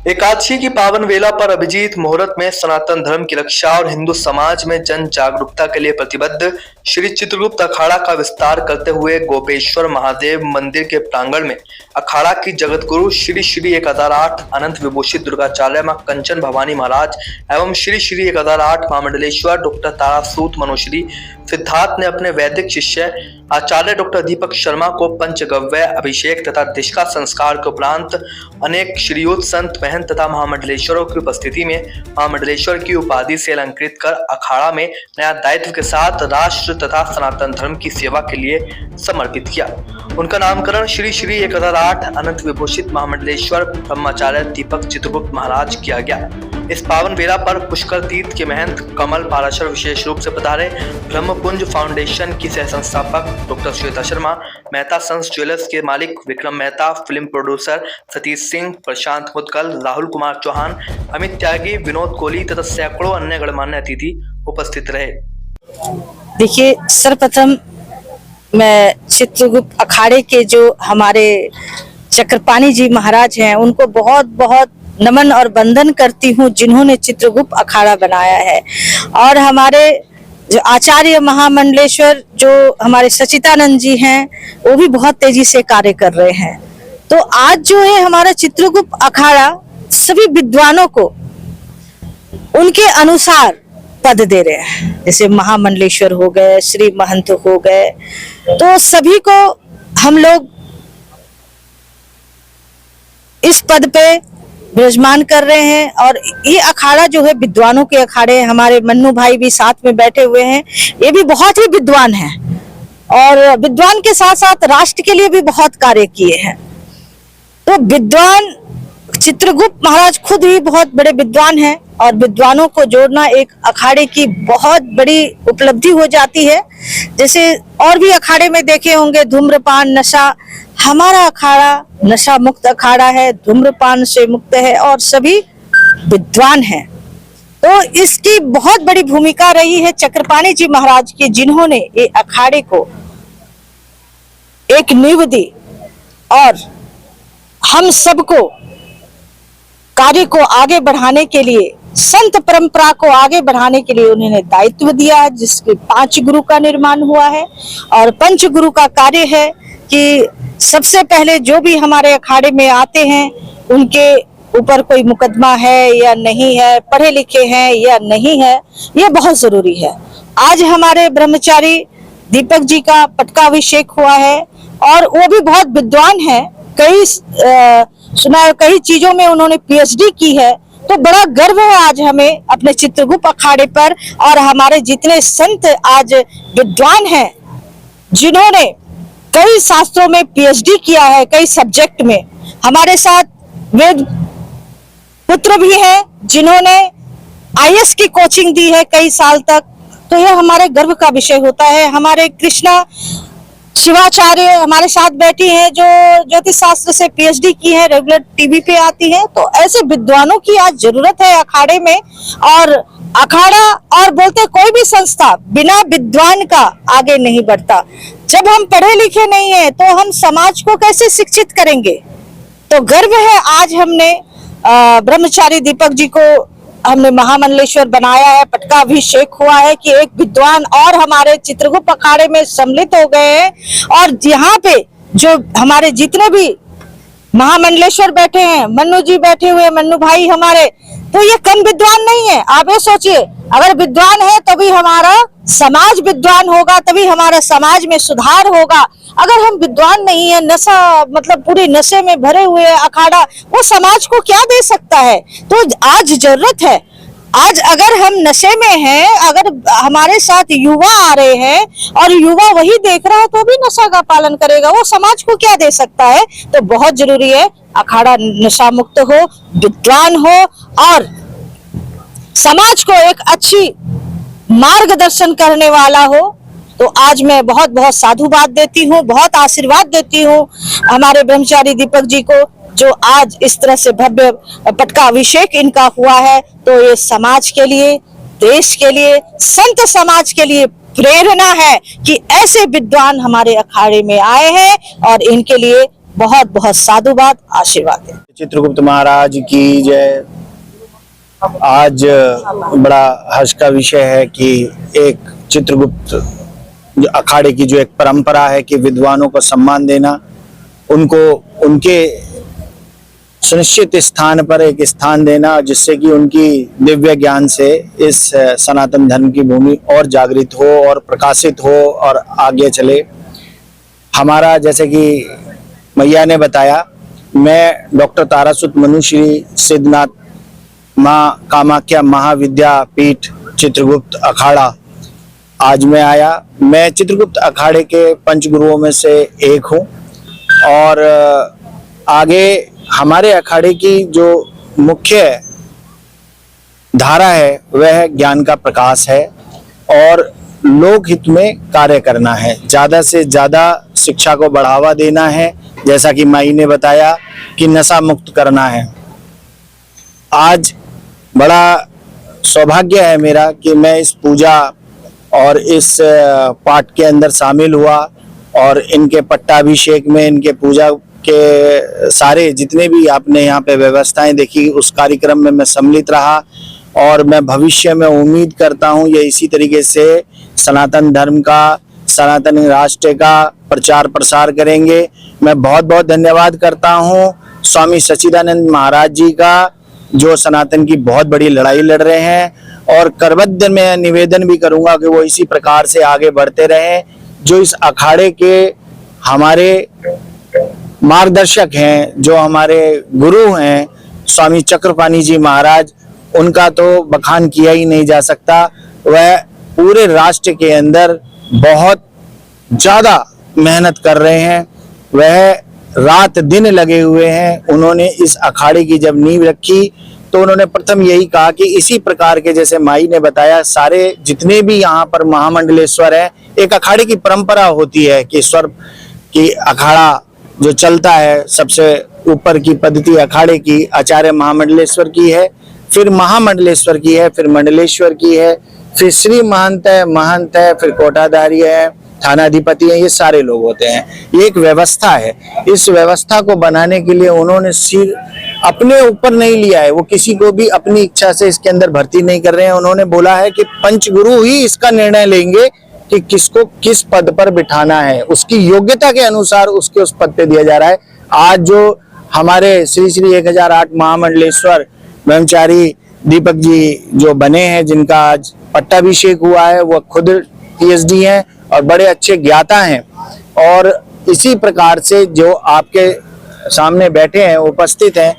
एकादशी की पावन वेला पर अभिजीत मुहूर्त में सनातन धर्म की रक्षा और हिंदू समाज में जन जागरूकता के लिए प्रतिबद्ध श्री चित्रगुप्त अखाड़ा का विस्तार करते हुए गोपेश्वर महादेव मंदिर के प्रांगण में अखाड़ा की जगत गुरु श्री श्री 1008 अनंत विभूषित दुर्गाचार्य मां कंचन भवानी महाराज एवं श्री श्री 1008 महामंडलेश्वर डॉक्टर तारासूत मनोश्री सिद्धार्थ ने अपने वैदिक शिष्य आचार्य डॉक्टर दीपक शर्मा को पंचगव्य अभिषेक तथा दिशका संस्कार के उपरांत अनेक श्रीयुत संत महंत तथा महामंडलेश्वरों की उपस्थिति में महामंडलेश्वर की उपाधि से अलंकृत कर अखाड़ा में नया दायित्व के साथ राष्ट्र तथा सनातन धर्म की सेवा के लिए समर्पित किया। उनका नामकरण श्री श्री 1008 अनंत विभूषित महामंडलेश्वर ब्रह्माचार्य दीपक चित्रगुप्त महाराज किया गया। इस पावन बेला पर पुष्कर तीर्थ के महंत कमल पाराशर विशेष रूप से पधारे। ब्रह्मपुंज फाउंडेशन की सह संस्थापक doctor Shweta Sharma, Mehta sons jewellers के मालिक विक्रम मेहता, फिल्म प्रोड्यूसर सतीश सिंह, प्रशांत मुदगल, राहुल कुमार चौहान, अमित त्यागी, विनोद कोहली तथा सैकड़ों अन्य गणमान्य अतिथि उपस्थित रहे। देखिए, सर्वप्रथम मैं चित्रगुप्त अखाड़े के जो हमारे चक्रपाणी जी महाराज हैं उनको बहुत बहुत नमन और वंदन करती हूँ, जिन्होंने चित्रगुप्त अखाड़ा बनाया है। और हमारे जो आचार्य महामंडलेश्वर जो हमारे सचिदानंद जी हैं वो भी बहुत तेजी से कार्य कर रहे हैं। तो आज जो है हमारा चित्रगुप्त अखाड़ा सभी विद्वानों को उनके अनुसार पद दे रहे हैं, जैसे महामंडलेश्वर हो गए, श्री महंत हो गए, तो सभी को हम लोग इस पद पे विराजमान कर रहे हैं। और ये अखाड़ा जो है विद्वानों के अखाड़े, हमारे मन्नू भाई भी साथ में बैठे हुए हैं, ये भी बहुत ही विद्वान हैं और विद्वान के साथ साथ राष्ट्र के लिए भी बहुत कार्य किए हैं। तो विद्वान चित्रगुप्त महाराज खुद ही बहुत बड़े विद्वान हैं और विद्वानों को जोड़ना एक अखाड़े की बहुत बड़ी उपलब्धि हो जाती है। जैसे और भी अखाड़े में देखे होंगे धूम्रपान, नशा, हमारा अखाड़ा नशा मुक्त अखाड़ा है, धूम्रपान से मुक्त है और सभी विद्वान हैं। तो इसकी बहुत बड़ी भूमिका रही है चक्रपाणी जी महाराज की, जिन्होंने ये अखाड़े को एक नींव दी और हम सबको कार्य को आगे बढ़ाने के लिए, संत परंपरा को आगे बढ़ाने के लिए उन्होंने दायित्व दिया है, जिसके 5 गुरु का निर्माण हुआ है। और पंच गुरु का कार्य है कि सबसे पहले जो भी हमारे अखाड़े में आते हैं उनके ऊपर कोई मुकदमा है या नहीं है, पढ़े लिखे हैं या नहीं है, ये बहुत जरूरी है। आज हमारे ब्रह्मचारी दीपक जी का पटकाभिषेक हुआ है और वो भी बहुत विद्वान है, कई चीजों में उन्होंने पीएचडी की है। तो बड़ा गर्व है आज हमें अपने चित्रगुप्त अखाड़े पर। और हमारे जितने संत आज विद्वान हैं, जिन्होंने कई शास्त्रों में पीएचडी किया है, कई सब्जेक्ट में, हमारे साथ वेद पुत्र भी हैं जिन्होंने आईएएस की कोचिंग दी है कई साल तक। तो यह हमारे गर्व का विषय होता है। हमारे कृष्णा शिवाचार्य हमारे साथ बैठी हैं जो ज्योतिष शास्त्र से पीएचडी की है, रेगुलर टीवी पे आती है। तो ऐसे विद्वानों की आज जरूरत है अखाड़े में। और अखाड़ा और बोलते कोई भी संस्था बिना विद्वान का आगे नहीं बढ़ता। जब हम पढ़े लिखे नहीं है तो हम समाज को कैसे शिक्षित करेंगे। तो गर्व है आज हमने ब्रह्मचारी दीपक जी को हमने महामंडलेश्वर बनाया है, पटकाभिषेक हुआ है कि एक विद्वान और हमारे चित्रगुप्त अखाड़े में सम्मिलित हो गए हैं। और यहाँ पे जो हमारे जितने भी महामंडलेश्वर बैठे हैं, मन्नू जी बैठे हुए, मन्नू भाई हमारे, तो ये कम विद्वान नहीं है। आप ये सोचिए, अगर विद्वान है तभी हमारा समाज विद्वान होगा, तभी हमारा समाज में सुधार होगा। अगर हम विद्वान नहीं है, नशा मतलब पूरे नशे में भरे हुए अखाड़ा, वो समाज को क्या दे सकता है। तो आज जरूरत है, आज अगर हम नशे में हैं, अगर हमारे साथ युवा आ रहे हैं और युवा वही देख रहा है तो भी नशा का पालन करेगा, वो समाज को क्या दे सकता है। तो बहुत जरूरी है अखाड़ा नशा मुक्त हो, विद्वान हो और समाज को एक अच्छी मार्गदर्शन करने वाला हो। तो आज मैं बहुत बहुत साधुवाद देती हूँ, बहुत आशीर्वाद देती हूँ हमारे ब्रह्मचारी दीपक जी को, जो आज इस तरह से भव्य पटकाभिषेक इनका हुआ है। तो ये समाज के लिए, देश के लिए, संत समाज के लिए प्रेरणा है कि ऐसे विद्वान हमारे अखाड़े में आए हैं और इनके लिए बहुत बहुत साधुवाद, आशीर्वाद है। चित्रगुप्त महाराज की जय। आज बड़ा हर्ष का विषय है कि एक चित्रगुप्त अखाड़े की जो एक परंपरा है कि विद्वानों को सम्मान देना, उनको उनके सुनिश्चित स्थान पर एक स्थान देना, जिससे कि उनकी दिव्य ज्ञान से इस सनातन धर्म की भूमि और जागृत हो और प्रकाशित हो और आगे चले। हमारा, जैसे कि मैया ने बताया, मैं डॉक्टर तारासुत मनुश्री सिद्धनाथ माँ कामाख्या महाविद्यापीठ चित्रगुप्त अखाड़ा आज मैं आया। मैं चित्रगुप्त अखाड़े के पंचगुरुओं में से एक हूँ और आगे हमारे अखाड़े की जो मुख्य धारा है वह ज्ञान का प्रकाश है और लोकहित में कार्य करना है, ज़्यादा से ज़्यादा शिक्षा को बढ़ावा देना है, जैसा कि माई ने बताया कि नशा मुक्त करना है। आज बड़ा सौभाग्य है मेरा कि मैं इस पूजा और इस पाठ के अंदर शामिल हुआ और इनके पट्टाभिषेक में, इनके पूजा के सारे जितने भी आपने यहाँ पे व्यवस्थाएं देखी, उस कार्यक्रम में मैं सम्मिलित रहा और मैं भविष्य में उम्मीद करता हूँ ये इसी तरीके से सनातन धर्म का, सनातन राष्ट्र का प्रचार प्रसार करेंगे। मैं बहुत बहुत धन्यवाद करता हूँ स्वामी सच्चिदानंद महाराज जी का, जो सनातन की बहुत बड़ी लड़ाई लड़ रहे हैं, और करबद्ध में निवेदन भी करूंगा कि वो इसी प्रकार से आगे बढ़ते रहें। जो इस अखाड़े के हमारे मार्गदर्शक हैं, जो हमारे गुरु हैं स्वामी चक्रपाणी जी महाराज, उनका तो बखान किया ही नहीं जा सकता। वह पूरे राष्ट्र के अंदर बहुत ज्यादा मेहनत कर रहे हैं, वह रात दिन लगे हुए हैं। उन्होंने इस अखाड़े की जब नींव रखी तो उन्होंने प्रथम यही कहा कि इसी प्रकार के, जैसे माई ने बताया, सारे जितने भी यहाँ पर महामंडलेश्वर है, एक अखाड़े की परंपरा होती है कि स्वर की अखाड़ा जो चलता है, सबसे ऊपर की पद्धति अखाड़े की आचार्य महामंडलेश्वर की है, फिर महामंडलेश्वर की है, फिर मंडलेश्वर की है, फिर श्री महंत है, फिर कोटाधारी है, थानाधिपति है, ये सारे लोग होते हैं। ये एक व्यवस्था है। इस व्यवस्था को बनाने के लिए उन्होंने सिर अपने ऊपर नहीं लिया है, वो किसी को भी अपनी इच्छा से इसके अंदर भर्ती नहीं कर रहे हैं। उन्होंने बोला है कि पंचगुरु ही इसका निर्णय लेंगे कि किसको किस पद पर बिठाना है, उसकी योग्यता के अनुसार उसके उस पद पे दिया जा रहा है। आज जो हमारे श्री श्री 1008 महामंडलेश्वर ब्रह्मचारी दीपक जी जो बने हैं, जिनका आज पट्टाभिषेक हुआ है, वो खुद PhD हैं और बड़े अच्छे ज्ञाता हैं। और इसी प्रकार से जो आपके सामने बैठे हैं, उपस्थित हैं,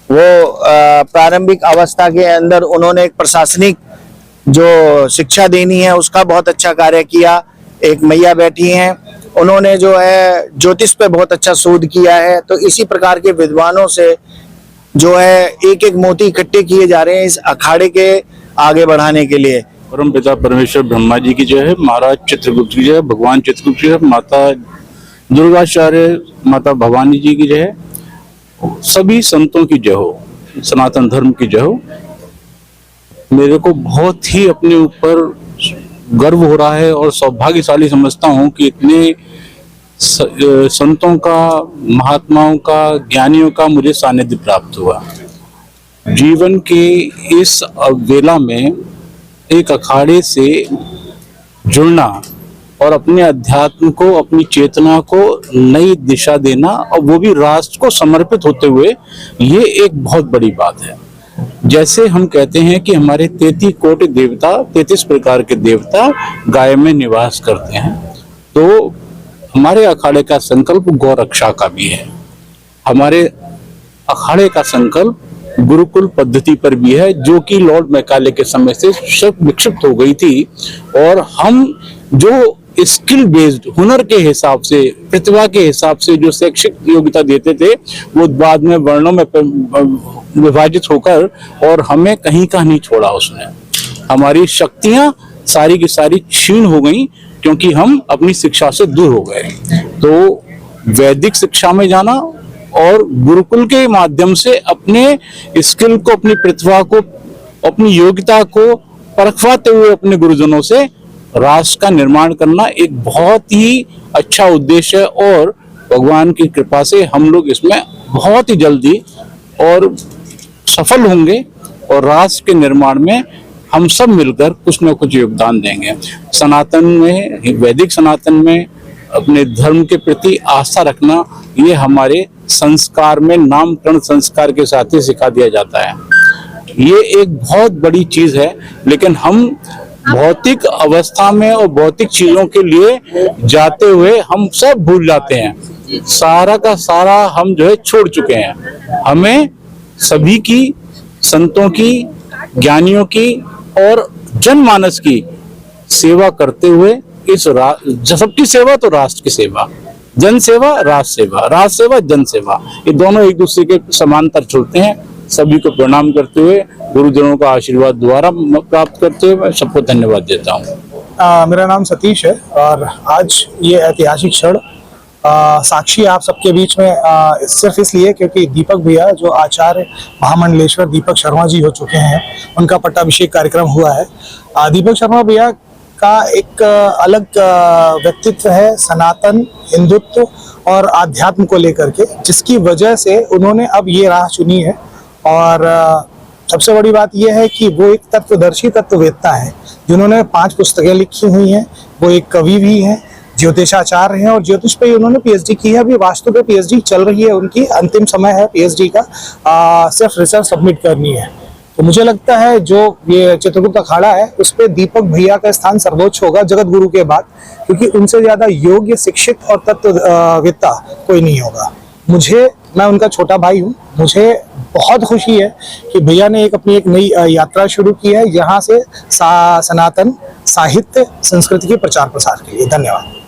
वो प्रारंभिक अवस्था के अंदर उन्होंने एक प्रशासनिक जो शिक्षा देनी है उसका बहुत अच्छा कार्य किया। एक मैया बैठी हैं, उन्होंने जो है ज्योतिष पे बहुत अच्छा शोध किया है। तो इसी प्रकार के विद्वानों से जो है एक एक मोती इकट्ठे किए जा रहे हैं इस अखाड़े के आगे बढ़ाने के लिए। परम पिता परमेश्वर ब्रह्मा जी की जय है, महाराज चित्रगुप्त की जय, भगवान चित्रगुप्त की जय, माता दुर्गाचार्य माता भवानी जी की जय है, सभी संतों की जय हो, सनातन धर्म की जय हो। मेरे को बहुत ही अपने ऊपर गर्व हो रहा है और सौभाग्यशाली समझता हूँ कि इतने संतों का, महात्माओं का, ज्ञानियों का मुझे सानिध्य प्राप्त हुआ। जीवन के इस वेला में एक अखाड़े से जुड़ना और अपने अध्यात्म को, अपनी चेतना को नई दिशा देना, और वो भी राष्ट्र को समर्पित होते हुए, ये एक बहुत बड़ी बात है। जैसे हम कहते हैं कि हमारे 33 कोटि देवता, 33 प्रकार के देवता गाय में निवास करते हैं, तो हमारे अखाड़े का संकल्प गौ रक्षा का भी है। हमारे अखाड़े का संकल्प गुरुकुल पद्धति पर भी है, जो कि लॉर्ड मैकाले के समय से विक्षिप्त हो गई थी। और हम जो स्किल बेस्ड, हुनर के हिसाब से, प्रतिभा के हिसाब से जो शैक्षिक योग्यता देते थे, वो बाद में वर्णों में विभाजित होकर और हमें कहीं का नहीं छोड़ा उसने। हमारी शक्तियां सारी की सारी क्षीण हो गई क्योंकि हम अपनी शिक्षा से दूर हो गए। तो वैदिक शिक्षा में जाना और गुरुकुल के माध्यम से अपने स्किल को, अपनी प्रतिभा को, अपनी योग्यता को परखवाते हुए अपने गुरुजनों से राष्ट्र का निर्माण करना एक बहुत ही अच्छा उद्देश्य है। और भगवान की कृपा से हम लोग इसमें बहुत ही जल्दी और सफल होंगे और राष्ट्र के निर्माण में हम सब मिलकर कुछ न कुछ योगदान देंगे। सनातन में, वैदिक सनातन में अपने धर्म के प्रति आस्था रखना, ये हमारे संस्कार में, नामकरण संस्कार के साथ ही सिखा दिया जाता है। ये एक बहुत बड़ी चीज है, लेकिन हम भौतिक अवस्था में और भौतिक चीजों के लिए जाते हुए हम सब भूल जाते हैं। सारा का सारा हम जो है छोड़ चुके हैं। हमें सभी की, संतों की, ज्ञानियों की और जनमानस की सेवा करते हुए इस सबकी सेवा तो राष्ट्र की सेवा, जन सेवा राष्ट्र सेवा, राष्ट्र सेवा जन सेवा, ये दोनों एक दूसरे के समांतर चलते हैं। सभी को प्रणाम करते हुए, गुरुजनों का आशीर्वाद द्वारा प्राप्त करते हुए सबको धन्यवाद देता हूँ। मेरा नाम सतीश है और आज ये ऐतिहासिक क्षण साक्षी आप सबके बीच में सिर्फ इसलिए क्योंकि दीपक भैया जो आचार्य महामंडलेश्वर दीपक शर्मा जी हो चुके हैं, उनका पट्टाभिषेक कार्यक्रम हुआ है। दीपक शर्मा भैया का एक अलग व्यक्तित्व है सनातन हिंदुत्व और आध्यात्म को लेकर के, जिसकी वजह से उन्होंने अब ये राह चुनी है। और सबसे बड़ी बात यह है कि वो एक तत्वदर्शी तत्ववेत्ता है जिन्होंने 5 पुस्तकें लिखी हुई हैं। वो एक कवि भी हैं, ज्योतिषाचार्य हैं और ज्योतिष पे उन्होंने पीएचडी की है। अभी वास्तु पे पीएचडी चल रही है उनकी, अंतिम समय है पीएचडी का, सिर्फ रिसर्च सबमिट करनी है। तो मुझे लगता है जो ये चित्रगुप्त अखाड़ा है उस पे दीपक भैया का स्थान सर्वोच्च होगा जगत गुरु के बाद, क्योंकि उनसे ज्यादा योग्य, शिक्षित और तत्ववेत्ता कोई नहीं होगा। मैं उनका छोटा भाई हूँ। मुझे बहुत खुशी है कि भैया ने अपनी एक नई यात्रा शुरू की है यहाँ से सनातन साहित्य संस्कृति के प्रचार प्रसार के लिए। धन्यवाद।